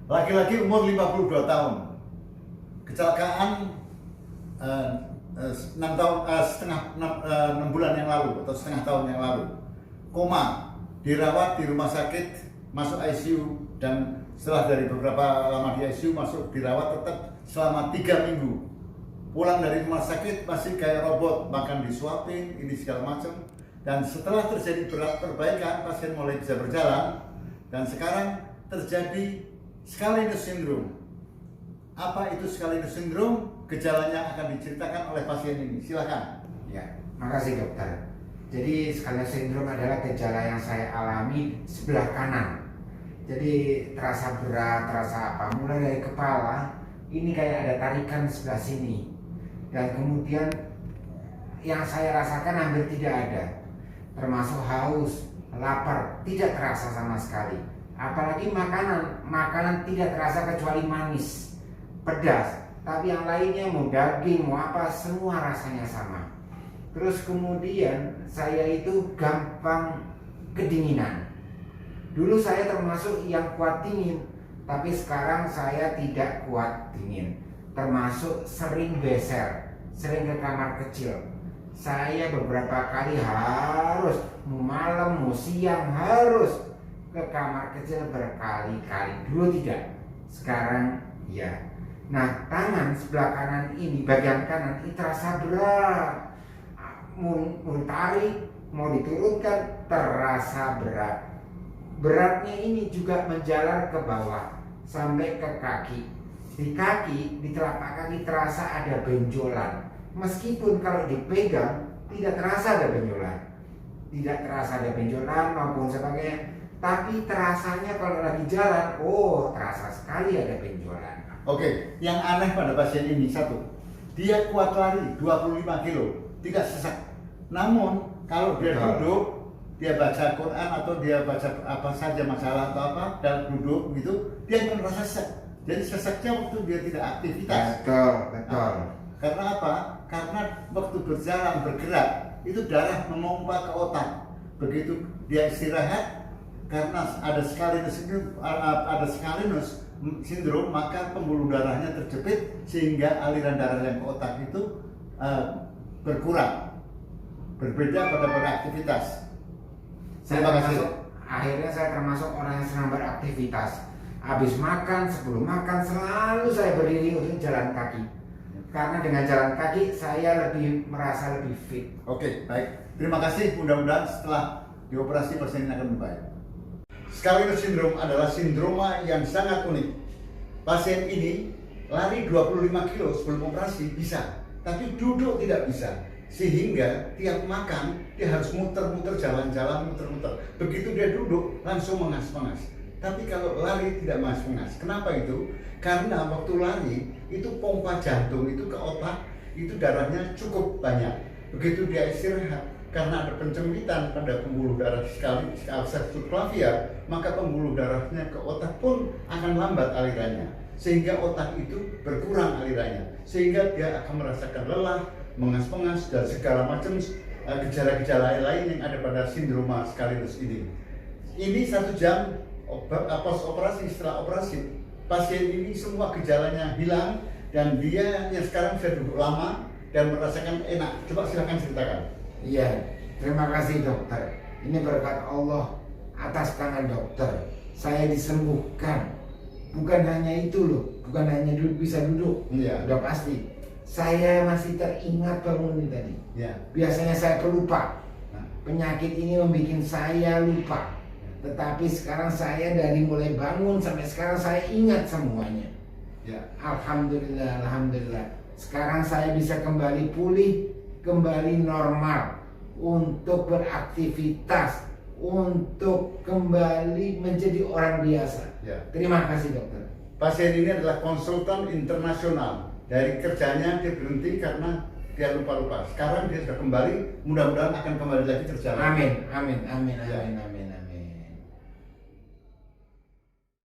Laki-laki umur 52 tahun. Kecelakaan 6 tahun, setengah 6 bulan yang lalu atau setengah tahun yang lalu. Koma, dirawat di rumah sakit, masuk ICU, dan setelah dari beberapa lama di ICU masuk dirawat tetap selama 3 minggu. Pulang dari rumah sakit masih kayak robot, makan disuapin, ini segala macam. Dan setelah terjadi perbaikan, pasien mulai bisa berjalan. Dan sekarang terjadi Scalenus syndrome. Apa itu Scalenus syndrome? Gejalanya akan diceritakan oleh pasien ini. Silakan. Ya, makasih dokter. Jadi Scalenus syndrome adalah gejala yang saya alami sebelah kanan. Jadi terasa berat, terasa apa? Mulai dari kepala, ini kayak ada tarikan sebelah sini. Dan kemudian yang saya rasakan hampir tidak ada. Termasuk haus, lapar, tidak terasa sama sekali. Apalagi makanan tidak terasa kecuali manis, pedas. Tapi yang lainnya mau daging, mau apa, semua rasanya sama. Terus kemudian saya itu gampang kedinginan. Dulu saya termasuk yang kuat dingin, tapi sekarang saya tidak kuat dingin. Termasuk sering beser, sering ke kamar kecil. Saya beberapa kali harus mau malam, mau siang harus ke kamar kecil berkali-kali. Dulu tidak, sekarang ya. Nah, tangan sebelah kanan ini, bagian kanan ini terasa berat. Mau tarik, mau diturunkan, terasa berat. Beratnya ini juga menjalar ke bawah sampai ke kaki. Di kaki, di telapak kaki terasa ada benjolan. Meskipun kalau dipegang tidak terasa ada benjolan. Tidak terasa ada benjolan maupun sebagainya. Tapi terasanya kalau lagi jalan, oh terasa sekali ada benjolan. Oke, yang aneh pada pasien ini satu, dia kuat lari 25 kilo, tidak sesak. Namun kalau dia duduk, dia baca Quran atau dia baca apa saja masalah atau apa dan duduk gitu, dia akan merasa sesak. Jadi sesaknya waktu dia tidak aktivitas. Betul. Karena apa? Karena waktu berjalan bergerak itu darah memompa ke otak. Begitu dia istirahat, karena ada Scalenus syndrome, maka pembuluh darahnya terjepit sehingga aliran darah yang ke otak itu berkurang. Berbeda pada beraktivitas. Akhirnya saya termasuk orang yang senang beraktivitas. Habis makan, sebelum makan selalu saya berdiri untuk jalan kaki. Karena dengan jalan kaki saya merasa lebih fit. Oke, baik. Terima kasih. Mudah-mudahan setelah dioperasi pasien akan membaik. Scalenus syndrome adalah sindroma yang sangat unik. Pasien ini lari 25 kilo sebelum operasi bisa, tapi duduk tidak bisa. Sehingga tiap makan dia harus muter-muter, jalan-jalan, muter-muter. Begitu dia duduk langsung mengas-mengas. Tapi kalau lari tidak mengas-mengas. Kenapa itu? Karena waktu lari itu pompa jantung itu ke otak itu darahnya cukup banyak. Begitu dia istirahat, karena ada pencempitan pada pembuluh darah subclavian, maka pembuluh darahnya ke otak pun akan lambat alirannya, sehingga otak itu berkurang alirannya, sehingga dia akan merasakan lelah, mengas-mengas, dan segala macam gejala-gejala lain yang ada pada sindroma Scalenus ini. Ini 1 jam pos operasi. Setelah operasi, pasien ini semua gejalanya hilang dan dia yang sekarang sudah duduk lama dan merasakan enak. Coba silakan ceritakan. Iya, terima kasih dokter. Ini berkat Allah atas tangan dokter. Saya disembuhkan. Bukan hanya itu loh, bukan hanya bisa duduk. Iya. Udah pasti. Saya masih teringat bangun ini tadi. Ya. Biasanya saya pelupa. Penyakit ini membuat saya lupa. Tetapi sekarang saya dari mulai bangun sampai sekarang saya ingat semuanya. Ya. Alhamdulillah, alhamdulillah. Sekarang saya bisa kembali pulih, kembali normal untuk beraktivitas, untuk kembali menjadi orang biasa. Ya. Terima kasih dokter. Pasien ini adalah konsultan internasional. Dari kerjanya dia berhenti karena dia lupa-lupa. Sekarang dia sudah kembali, mudah-mudahan akan kembali lagi kerja. Amin, amin, amin, Ya. amin, amin.